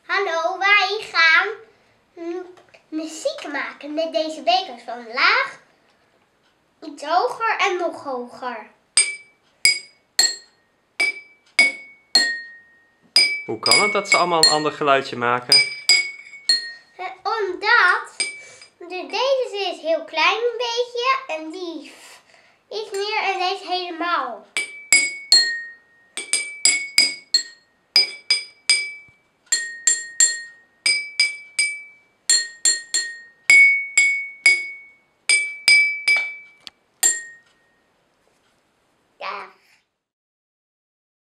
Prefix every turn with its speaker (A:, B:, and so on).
A: Hallo, wij gaan muziek maken met deze bekers van laag, iets hoger en nog hoger.
B: Hoe kan het dat ze allemaal een ander geluidje maken?
A: Omdat deze is heel klein een beetje en die iets meer en deze helemaal.